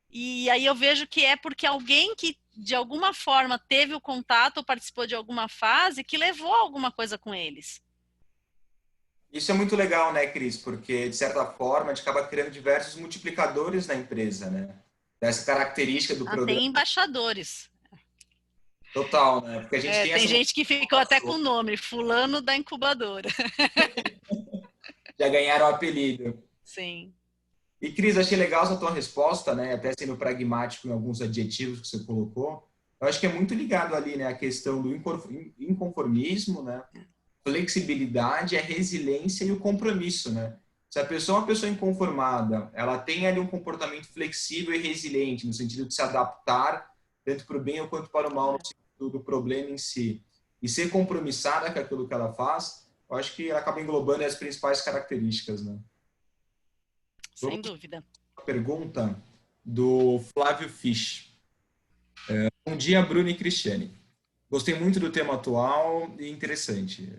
e aí eu vejo que é porque alguém que de alguma forma teve o contato ou participou de alguma fase que levou alguma coisa com eles. Isso é muito legal, né, Cris? Porque, de certa forma, a gente acaba criando diversos multiplicadores na empresa, né? Dessa característica do programa Tem embaixadores. total, né? Porque a gente tem Tem essa gente que ficou até com o nome, fulano da incubadora. já ganharam o apelido. Sim. E, Cris, achei legal essa tua resposta, né? Até sendo pragmático em alguns adjetivos que você colocou. Eu acho que é muito ligado ali, né? A questão do inconformismo, né? Flexibilidade, a resiliência e o compromisso, né? Se a pessoa é uma pessoa inconformada, ela tem ali um comportamento flexível e resiliente, no sentido de se adaptar, tanto para o bem quanto para o mal, no sentido do problema em si. E ser compromissada com aquilo que ela faz, eu acho que ela acaba englobando as principais características, né? Sem dúvida. Pergunta do Flávio Fisch. Bom dia, Bruno e Cristiane. Gostei muito do tema atual e interessante.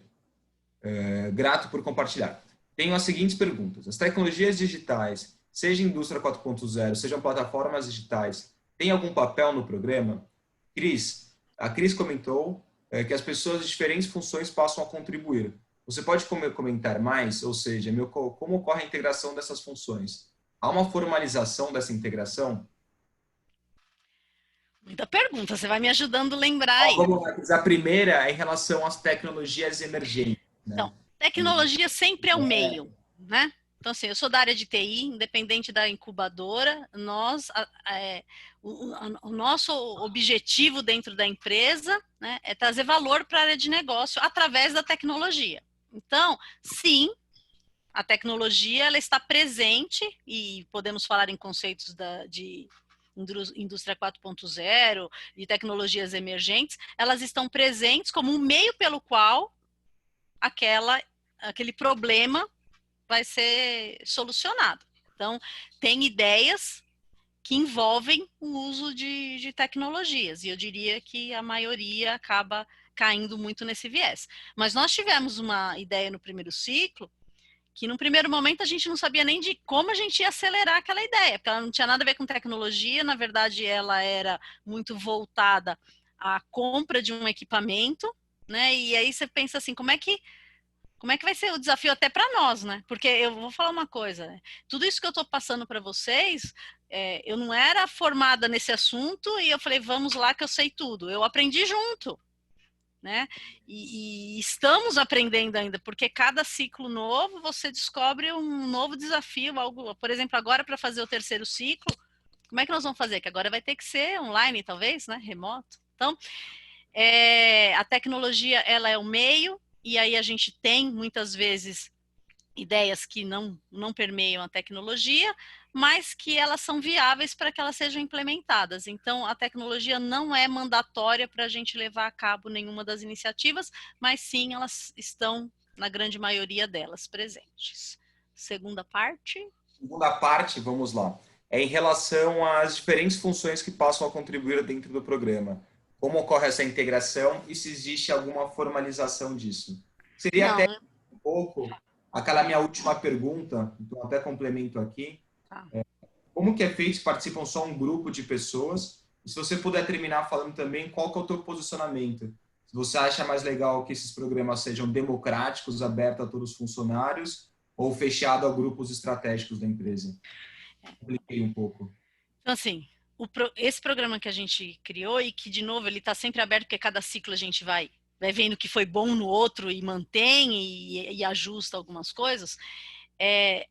Grato por compartilhar. Tenho as seguintes perguntas. As tecnologias digitais, seja indústria 4.0, sejam plataformas digitais, têm algum papel no programa? Cris, a Cris comentou que as pessoas de diferentes funções passam a contribuir. Você pode comentar mais? Ou seja, como ocorre a integração dessas funções? Há uma formalização dessa integração? Muita pergunta, você vai me ajudando a lembrar aí. Vamos lá, Cris. A primeira é em relação às tecnologias emergentes, né? Então, tecnologia sempre é o meio, né? Então, assim, eu sou da área de TI, independente da incubadora, o nosso objetivo dentro da empresa, né, é trazer valor para a área de negócio através da tecnologia. Então, sim, a tecnologia ela está presente e podemos falar em conceitos de indústria 4.0 e tecnologias emergentes, elas estão presentes como um meio pelo qual aquele problema vai ser solucionado. Então, tem ideias que envolvem o uso de tecnologias, e eu diria que a maioria acaba caindo muito nesse viés. Mas nós tivemos uma ideia no primeiro ciclo, que no primeiro momento a gente não sabia nem de como a gente ia acelerar aquela ideia, porque ela não tinha nada a ver com tecnologia, na verdade ela era muito voltada à compra de um equipamento, né? E aí você pensa assim, como é que vai ser o desafio até para nós, né? Porque eu vou falar uma coisa, né? Tudo isso que eu estou passando para vocês, eu não era formada nesse assunto e eu falei, vamos lá que eu sei tudo. Eu aprendi junto, né? E estamos aprendendo ainda, porque cada ciclo novo você descobre um novo desafio. Algo, por exemplo, agora para fazer o terceiro ciclo, como é que nós vamos fazer? Que agora vai ter que ser online, talvez, né? Remoto. Então, a tecnologia, ela é o meio, e aí a gente tem, muitas vezes, ideias que não permeiam a tecnologia, mas que elas são viáveis para que elas sejam implementadas. Então, a tecnologia não é mandatória para a gente levar a cabo nenhuma das iniciativas, mas sim, elas estão, na grande maioria delas, presentes. Segunda parte. Segunda parte, vamos lá, é em relação às diferentes funções que passam a contribuir dentro do programa. Como ocorre essa integração e se existe alguma formalização disso? Seria Não. até um pouco aquela minha última pergunta, então até complemento aqui. Tá. Como que é feito? Participam só um grupo de pessoas? E se você puder terminar falando também, qual que é o teu posicionamento? Se você acha mais legal que esses programas sejam democráticos, abertos a todos os funcionários, ou fechado a grupos estratégicos da empresa? Compliquei um pouco. Então, assim, esse programa que a gente criou e que, de novo, ele está sempre aberto, porque cada ciclo a gente vai vendo que foi bom no outro e mantém e ajusta algumas coisas,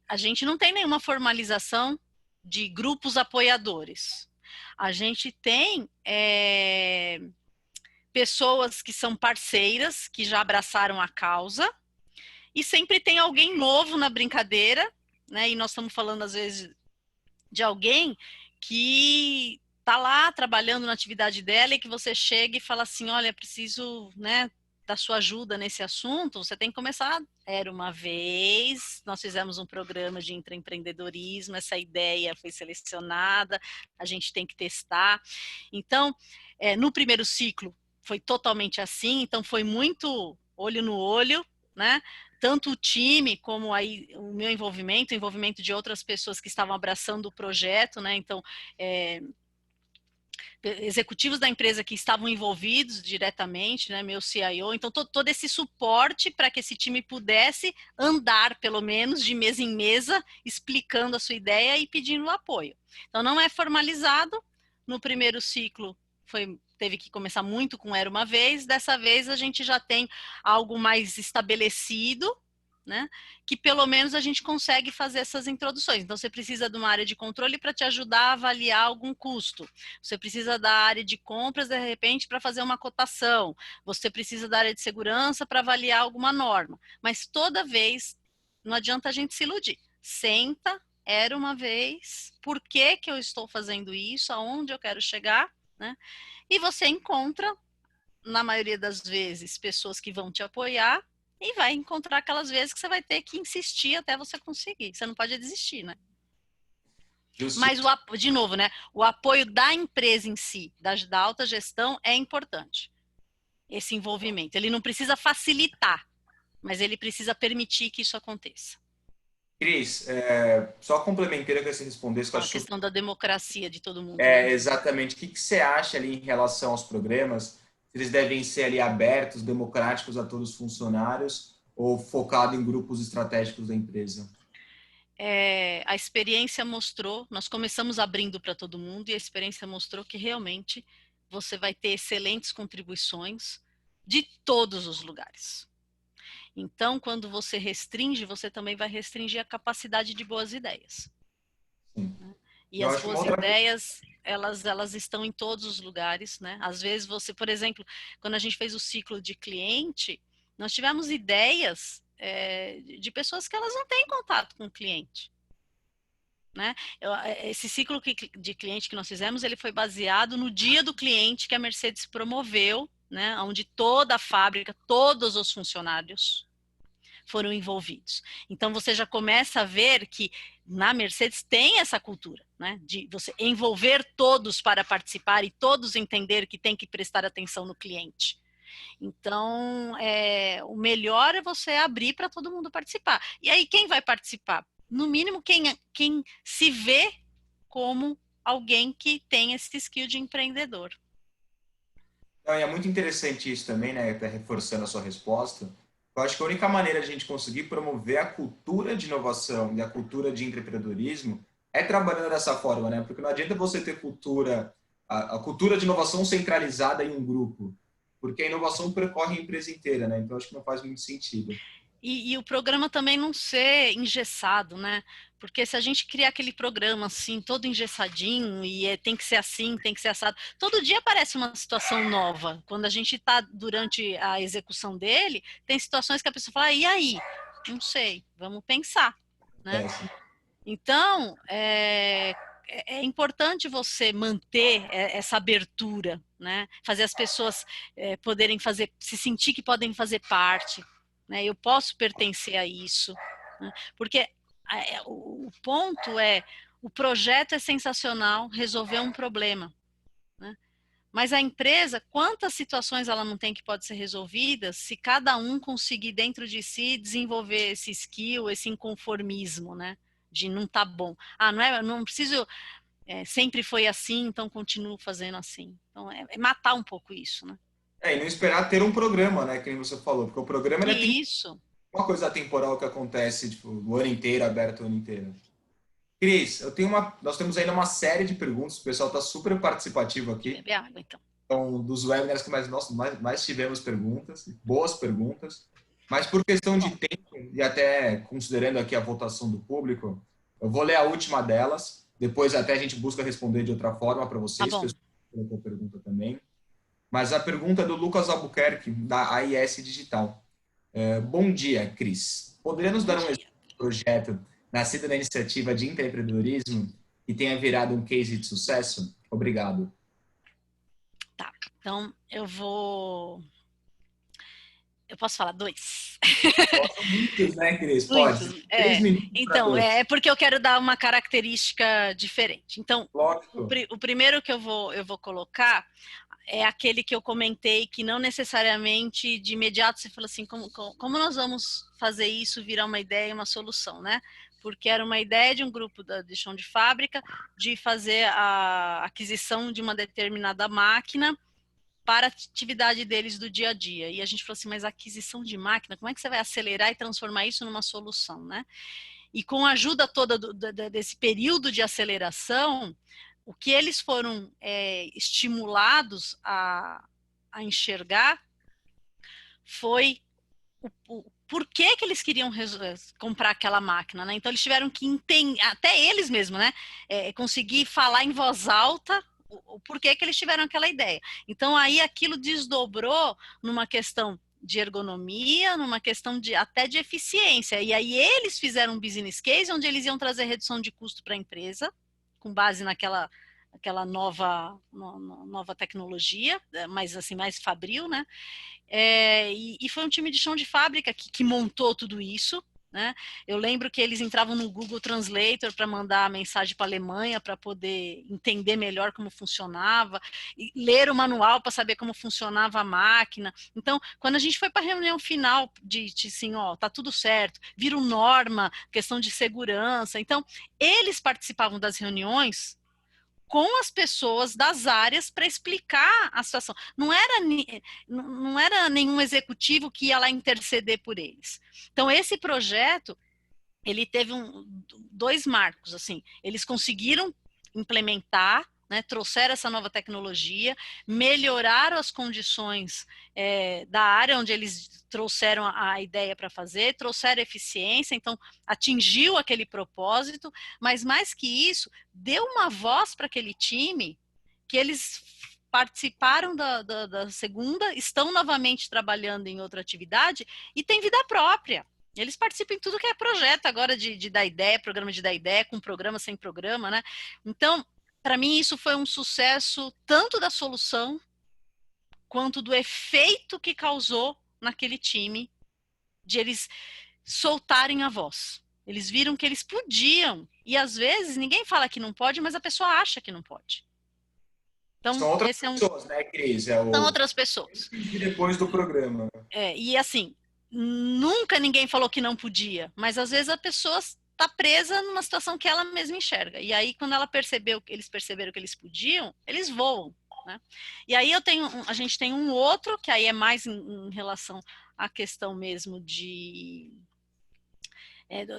a gente não tem nenhuma formalização de grupos apoiadores. A gente tem pessoas que são parceiras, que já abraçaram a causa, e sempre tem alguém novo na brincadeira, né? E nós estamos falando, às vezes, de alguém que está lá trabalhando na atividade dela e que você chega e fala assim, olha, preciso, né, da sua ajuda nesse assunto, você tem que começar. Era uma vez, nós fizemos um programa de intraempreendedorismo, essa ideia foi selecionada, a gente tem que testar. Então, no primeiro ciclo foi totalmente assim, então foi muito olho no olho, né? Tanto o time como aí o meu envolvimento, o envolvimento de outras pessoas que estavam abraçando o projeto, né? Então, executivos da empresa que estavam envolvidos diretamente, né, meu CIO, então todo esse suporte para que esse time pudesse andar, pelo menos, de mesa em mesa, explicando a sua ideia e pedindo apoio. Então não é formalizado, no primeiro ciclo teve que começar muito com Era Uma Vez, dessa vez a gente já tem algo mais estabelecido, né? Que pelo menos a gente consegue fazer essas introduções. Então, você precisa de uma área de controle para te ajudar a avaliar algum custo. Você precisa da área de compras, de repente, para fazer uma cotação. Você precisa da área de segurança para avaliar alguma norma. Mas toda vez, não adianta a gente se iludir. Senta, era uma vez, por que que eu estou fazendo isso, aonde eu quero chegar, né? E você encontra, na maioria das vezes, pessoas que vão te apoiar, e vai encontrar aquelas vezes que você vai ter que insistir até você conseguir. Você não pode desistir, né? Mas, de novo, né? O apoio da empresa em si, da alta gestão, é importante. Esse envolvimento. Ele não precisa facilitar, mas ele precisa permitir que isso aconteça. Cris, só complementando que você respondesse, que eu A acho questão da democracia de todo mundo. Né? exatamente. O que você acha ali em relação aos programas? Eles devem ser ali abertos, democráticos a todos os funcionários ou focado em grupos estratégicos da empresa? A experiência mostrou, nós começamos abrindo para todo mundo e a experiência mostrou que realmente você vai ter excelentes contribuições de todos os lugares. Então, quando você restringe, você também vai restringir a capacidade de boas ideias. Sim. E as boas ideias, elas estão em todos os lugares, né? Às vezes você, por exemplo, quando a gente fez o ciclo de cliente, nós tivemos ideias de pessoas que elas não têm contato com o cliente. Né? Esse ciclo de cliente que nós fizemos, ele foi baseado no dia do cliente que a Mercedes promoveu, né? Onde toda a fábrica, todos os funcionários foram envolvidos. Então você já começa a ver que na Mercedes tem essa cultura, né? De você envolver todos para participar e todos entender que tem que prestar atenção no cliente. Então, o melhor é você abrir para todo mundo participar. E aí, quem vai participar? No mínimo, quem se vê como alguém que tem esse skill de empreendedor. É muito interessante isso também, né? Até reforçando a sua resposta. Eu acho que a única maneira de a gente conseguir promover a cultura de inovação e a cultura de empreendedorismo é trabalhando dessa forma, né? Porque não adianta você ter cultura, a cultura de inovação centralizada em um grupo, porque a inovação percorre a empresa inteira, né? Então acho que não faz muito sentido. E o programa também não ser engessado, né? Porque se a gente criar aquele programa assim, todo engessadinho, e tem que ser assim, tem que ser assado, todo dia aparece uma situação nova. Quando a gente está durante a execução dele, tem situações que a pessoa fala, e aí? Não sei, vamos pensar, né? Acontece. Então, é importante você manter essa abertura, né? Fazer as pessoas poderem fazer, se sentir que podem fazer parte, né? Eu posso pertencer a isso, né? Porque o ponto é, o projeto é sensacional, resolver um problema, né? Mas a empresa, quantas situações ela não tem que pode ser resolvidas se cada um conseguir dentro de si desenvolver esse skill, esse inconformismo, né? De não tá bom. Ah, não preciso, sempre foi assim, então continuo fazendo assim. Então é matar um pouco isso, né? E não esperar ter um programa, né? Que nem você falou, porque o programa ele tem E isso. uma coisa temporal que acontece tipo, o ano inteiro, aberto o ano inteiro. Cris, nós temos ainda uma série de perguntas, o pessoal está super participativo De aqui. beber água, então. Então, dos webinars que mais tivemos perguntas, boas perguntas, mas por questão de Bom, tempo e até considerando aqui a votação do público, eu vou ler a última delas, depois até a gente busca responder de outra forma para tá vocês, bom. pessoal, colocou pergunta também. Mas a pergunta é do Lucas Albuquerque, da AIS Digital. Bom dia, Cris. Poderia nos Bom dar um exemplo dia. de projeto nascido da iniciativa de empreendedorismo que tenha virado um case de sucesso? Obrigado. Tá. Então, eu posso falar dois? São muitos, né, Cris? Pode. Muitos. 3 minutos para Então, dois. é porque eu quero dar uma característica diferente. Então, Lógico. o primeiro que eu vou colocar é aquele que eu comentei, que não necessariamente de imediato você fala assim, como nós vamos fazer isso virar uma ideia e uma solução, né? Porque era uma ideia de um grupo de chão de fábrica de fazer a aquisição de uma determinada máquina para a atividade deles do dia a dia. E a gente falou assim, mas a aquisição de máquina, como é que você vai acelerar e transformar isso numa solução, né? E com a ajuda toda desse período de aceleração, o que eles foram estimulados a enxergar foi o porquê que eles queriam comprar aquela máquina, né? Então eles tiveram que entender, até eles mesmos, né? Conseguir falar em voz alta o porquê que eles tiveram aquela ideia. Então aí aquilo desdobrou numa questão de ergonomia, numa questão até de eficiência. E aí eles fizeram um business case onde eles iam trazer redução de custo para a empresa, com base naquela nova tecnologia, mas assim, mais fabril, né? E foi um time de chão de fábrica que montou tudo isso. Né? Eu lembro que eles entravam no Google Translator para mandar a mensagem para a Alemanha para poder entender melhor como funcionava, e ler o manual para saber como funcionava a máquina. Então, quando a gente foi para a reunião final de assim, ó, tá tudo certo, viram norma, questão de segurança. Então, eles participavam das reuniões com as pessoas das áreas para explicar a situação. Não era nenhum executivo que ia lá interceder por eles. Então, esse projeto, ele teve dois marcos, assim, eles conseguiram implementar, né, trouxeram essa nova tecnologia, melhoraram as condições da área onde eles trouxeram a ideia para fazer, trouxeram eficiência, então atingiu aquele propósito, mas mais que isso, deu uma voz para aquele time que eles participaram da segunda, estão novamente trabalhando em outra atividade e têm vida própria. Eles participam em tudo que é projeto agora de dar ideia, programa de dar ideia, com programa, sem programa, né? Então, para mim, isso foi um sucesso tanto da solução quanto do efeito que causou naquele time, de eles soltarem a voz. Eles viram que eles podiam, e às vezes ninguém fala que não pode, mas a pessoa acha que não pode. Então, São outras esse pessoas, né, Cris? são outras pessoas. E depois do programa. E assim, nunca ninguém falou que não podia, mas às vezes a pessoa está presa numa situação que ela mesma enxerga. E aí, quando eles perceberam que eles podiam, eles voam. Né? E aí a gente tem um outro, que aí é mais em relação à questão mesmo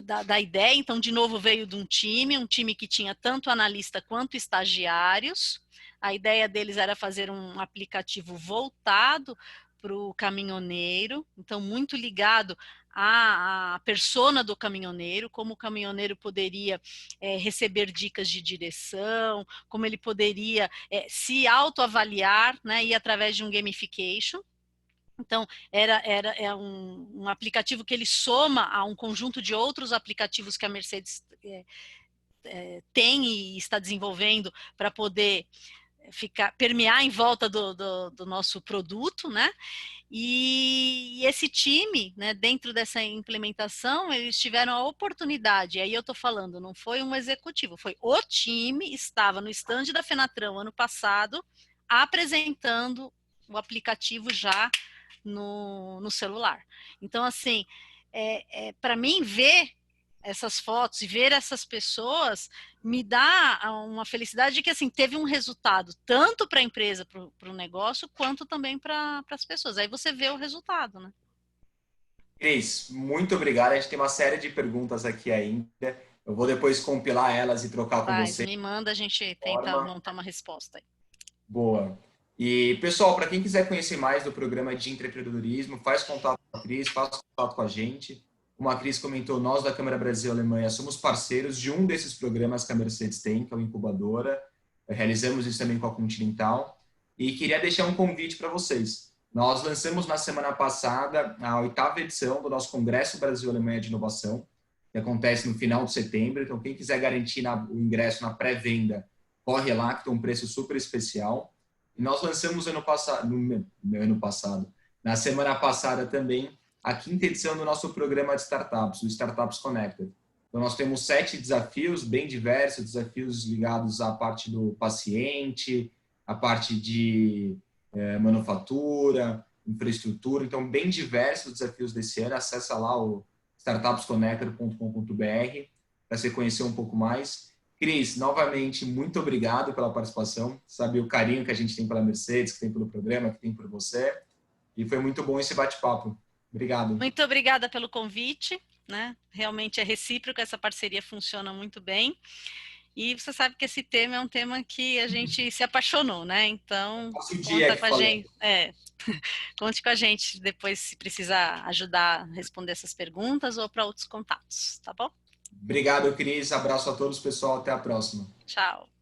da ideia. Então, de novo, veio de um time que tinha tanto analista quanto estagiários. A ideia deles era fazer um aplicativo voltado para o caminhoneiro, então muito ligado à persona do caminhoneiro, como o caminhoneiro poderia receber dicas de direção, como ele poderia se autoavaliar, né, e através de um gamification. Então, é um aplicativo que ele soma a um conjunto de outros aplicativos que a Mercedes tem e está desenvolvendo para poder permear em volta do nosso produto, né? E esse time, né, dentro dessa implementação, eles tiveram a oportunidade, e aí eu estou falando, não foi um executivo, foi o time, estava no stand da Fenatran ano passado, apresentando o aplicativo já no celular. Então, assim, para mim, ver essas fotos e ver essas pessoas me dá uma felicidade de que assim teve um resultado tanto para a empresa, para o negócio, quanto também para as pessoas. Aí você vê o resultado, né? Cris, muito obrigado. A gente tem uma série de perguntas aqui ainda. Eu vou depois compilar elas e trocar com você. Me manda, a gente tenta montar uma resposta aí. Boa. E, pessoal, para quem quiser conhecer mais do programa de empreendedorismo, faz contato com a Cris, faz contato com a gente. Como a Cris comentou, nós da Câmara Brasil Alemanha somos parceiros de um desses programas que a Mercedes tem, que é o Incubadora. Realizamos isso também com a Continental. E queria deixar um convite para vocês. Nós lançamos na semana passada a 8ª edição do nosso Congresso Brasil Alemanha de Inovação, que acontece no final de setembro. Então, quem quiser garantir o ingresso na pré-venda, corre lá, que tem um preço super especial. E nós lançamos na semana passada também, a 5ª edição do nosso programa de startups, o Startups Connected. Então, nós temos 7 desafios bem diversos, desafios ligados à parte do paciente, à parte de manufatura, infraestrutura. Então, bem diversos desafios desse ano. Acessa lá o startupsconnected.com.br para você conhecer um pouco mais. Cris, novamente, muito obrigado pela participação. Sabe o carinho que a gente tem pela Mercedes, que tem pelo programa, que tem por você. E foi muito bom esse bate-papo. Obrigado. Muito obrigada pelo convite, né? Realmente é recíproco, essa parceria funciona muito bem. E você sabe que esse tema é um tema que a gente se apaixonou, né? Então, conta com a gente. Conte com a gente depois se precisar ajudar a responder essas perguntas ou para outros contatos, tá bom? Obrigado, Cris. Abraço a todos, pessoal. Até a próxima. Tchau.